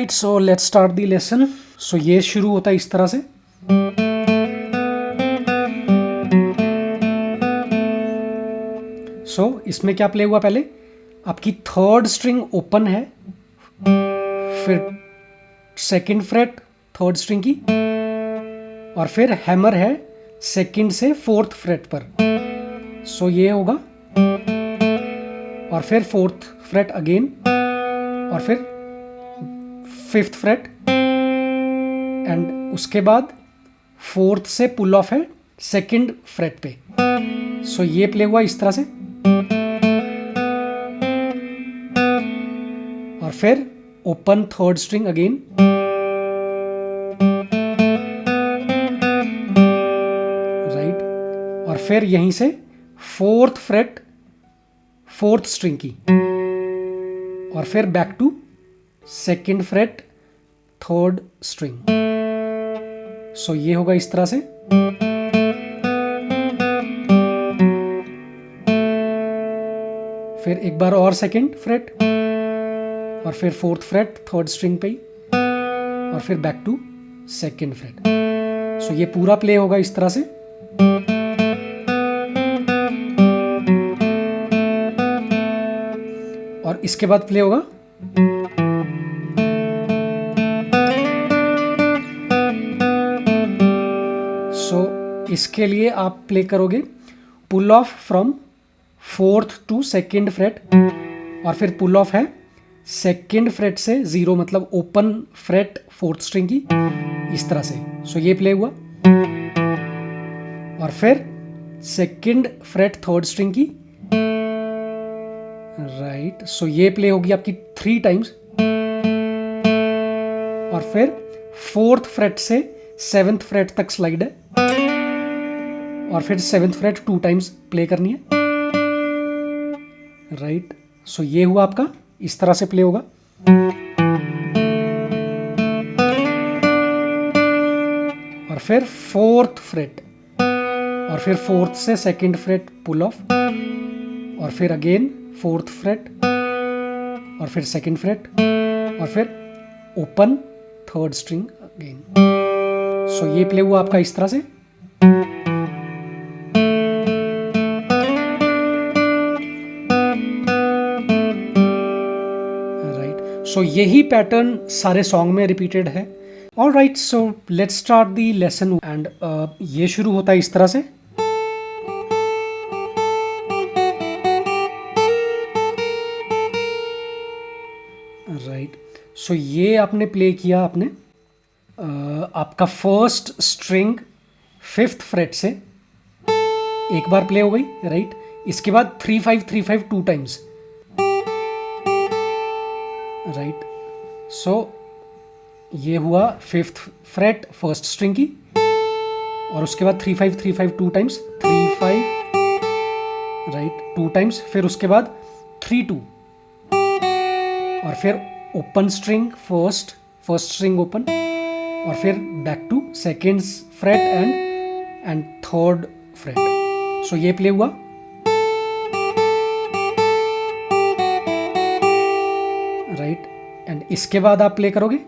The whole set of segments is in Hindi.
Right, so let's start the lesson. So ये शुरू होता है इस तरह से। सो इसमें क्या प्ले हुआ, पहले आपकी थर्ड स्ट्रिंग ओपन है, फिर सेकंड फ्रेट थर्ड स्ट्रिंग की, और फिर हैमर है सेकंड से फोर्थ फ्रेट पर। सो ये होगा, और फिर फोर्थ फ्रेट अगेन, और फिर फिफ्थ फ्रेट, एंड उसके बाद फोर्थ से पुल ऑफ है सेकंड फ्रेट पे। सो ये प्ले हुआ इस तरह से, और फिर open third string again, right, और फिर यहीं से फोर्थ फ्रेट फोर्थ स्ट्रिंग की, और फिर back to second fret third string. So ये होगा इस तरह से। फिर एक बार और सेकंड फ्रेट, और फिर फोर्थ फ्रेट थर्ड स्ट्रिंग पे ही, और फिर back to second freight. So ये पूरा प्ले होगा इस तरह से। और इसके बाद प्ले होगा इसके लिए आप प्ले करोगे pull off from fourth to second fret, और फिर पुल ऑफ है सेकंड फ्रेट से जीरो, मतलब ओपन फ्रेट फोर्थ स्ट्रिंग की, इस तरह से। सो ये प्ले हुआ, और फिर सेकंड फ्रेट थर्ड स्ट्रिंग की, राइट। सो ये प्ले होगी आपकी 3 टाइम्स, और फिर फोर्थ फ्रेट से सेवेंथ फ्रेट तक स्लाइड है, और फिर सेवेंथ फ्रेट 2 टाइम्स प्ले करनी है, राइट। सो ये हुआ आपका, इस तरह से प्ले होगा। और फिर फोर्थ फ्रेट, और फिर फोर्थ से सेकंड फ्रेट पुल ऑफ, और फिर अगेन फोर्थ फ्रेट, और फिर सेकंड फ्रेट, और फिर ओपन थर्ड स्ट्रिंग अगेन। सो ये प्ले हुआ आपका इस तरह से। सो यही पैटर्न सारे सॉन्ग में रिपीटेड है। All right, so let's start the lesson. And ये शुरू होता है इस तरह से। राइट, सो ये आपने प्ले किया, आपने आपका फर्स्ट स्ट्रिंग फिफ्थ फ्रेट से एक बार प्ले हो गई, राइट। इसके बाद 3-5 3-5 2 टाइम्स, राइट। सो ये हुआ फिफ्थ फ्रेट फर्स्ट स्ट्रिंग की, और उसके बाद 3-5 3-5 2 टाइम्स, 3-5, राइट, 2 टाइम्स, फिर उसके बाद 3-2, और फिर open string first string open, और फिर back to second fret and third fret. So ये प्ले हुआ, राइट। एंड इसके बाद आप प्ले करोगे।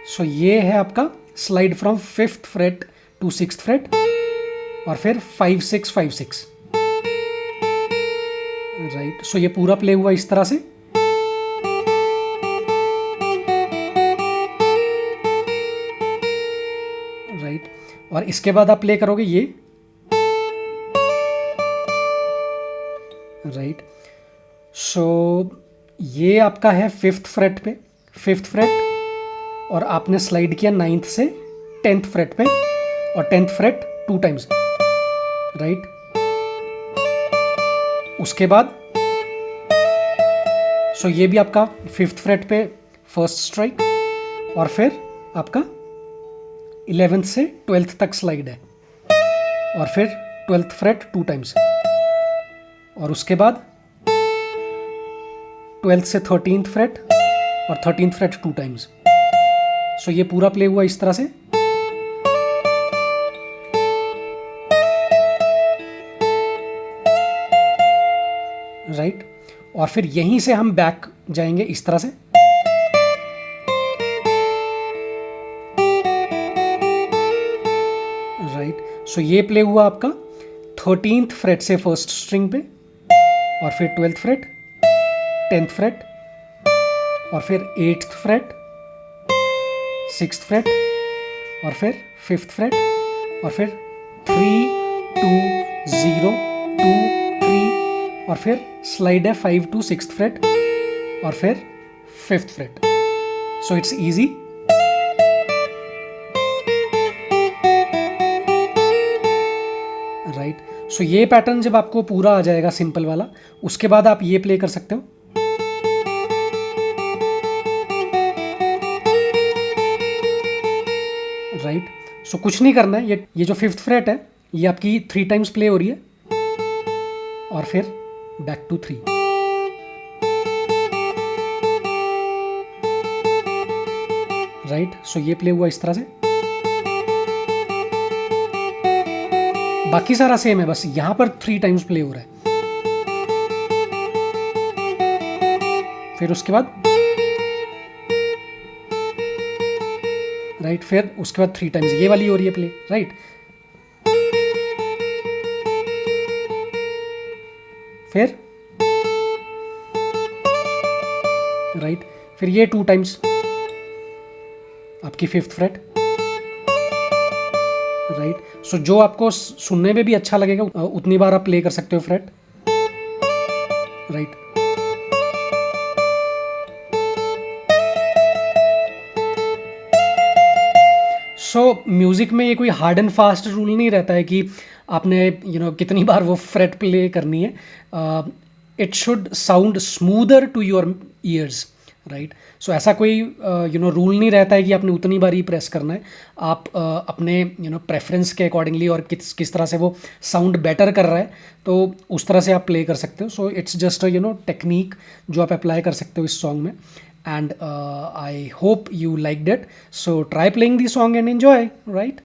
सो ये है आपका slide from fifth fret to sixth fret, और फिर 5-6 5-6, राइट। सो ये पूरा प्ले हुआ इस तरह से। राइट, और इसके बाद आप प्ले करोगे ये, राइट। सो ये आपका है फिफ्थ फ्रेट पे, फिफ्थ फ्रेट, और आपने स्लाइड किया 9th से 10th फ्रेट पे, और 10th फ्रेट 2 टाइम्स, राइट। उसके बाद सो ये भी आपका फिफ्थ फ्रेट पे फर्स्ट स्ट्राइक, और फिर आपका 11th से 12th तक स्लाइड है, और फिर 12th फ्रेट 2 टाइम्स, और उसके बाद 12th से 13th फ्रेट, और 13th फ्रेट 2 टाइम्स। सो ये पूरा प्ले हुआ इस तरह से। राइट, और फिर यहीं से हम बैक जाएंगे इस तरह से, राइट। सो ये प्ले हुआ आपका 13th फ्रेट से फर्स्ट स्ट्रिंग पे, और फिर 12th फ्रेट, 10th फ्रेट, और फिर 8th फ्रेट, 6th फ्रेट, और फिर 5th फ्रेट, और फिर 3 2 0 2 3, और फिर स्लाइड है 5 to 6th फ्रेट, और फिर 5th fret. So it's easy. Right. So ये पैटर्न जब आपको पूरा आ जाएगा सिंपल वाला, उसके बाद आप ये प्ले कर सकते हो। राइट। सो कुछ नहीं करना है, ये जो 5th फ्रेट है ये आपकी 3 टाइम्स प्ले हो रही है, और फिर बैक टू 3। राइट। सो ये प्ले हुआ इस तरह से। बाकी सारा सेम है, बस यहां पर 3 टाइम्स प्ले हो रहा है। फिर उसके बाद राइट, फिर उसके बाद 3 टाइम्स ये वाली हो रही है प्ले, राइट। फिर राइट, फिर ये 2 टाइम्स आपकी 5th फ्रेट, राइट। सो जो आपको सुनने में भी अच्छा लगेगा उतनी बार आप प्ले कर सकते हो फ्रेट, राइट। सो म्यूजिक में ये कोई हार्ड एंड फास्ट रूल नहीं रहता है कि आपने कितनी बार वो फ्रेट प्ले करनी है। It should sound smoother to your ears, right. So ऐसा कोई रूल नहीं रहता है कि आपने उतनी बार ही प्रेस करना है। आप अपने प्रेफरेंस के अकॉर्डिंगली और किस तरह से वो साउंड बेटर कर रहा है, तो उस तरह से आप प्ले कर सकते हो। सो इट्स जस्ट टेक्निक जो आप अप्लाई कर सकते हो इस सॉन्ग में। And I hope you liked it. So try playing the song and enjoy, right?